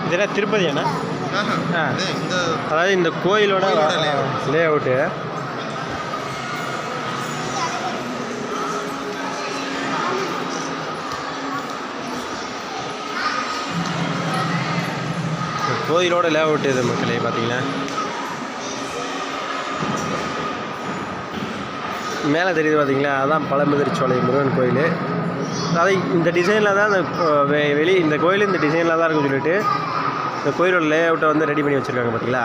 இதெல்லாம் திருப்பதியாண்ணா? இந்த அதாவது இந்த கோயிலோட லே அவுட்டு. கோயிலோட லே அவுட்டு இது மக்களே பார்த்தீங்கன்னா. மேலே தெரியுது பார்த்தீங்களா, அதுதான் பழமுதிர்ச்சோலை முருகன் கோயில். அதாவது இந்த டிசைனில் தான் இந்த கோயில் இந்த டிசைனில் தான் இருக்குன்னு சொல்லிட்டு இந்த கோயிலோட லே அவுட்டை வந்து ரெடி பண்ணி வச்சுருக்காங்க பார்த்தீங்களா.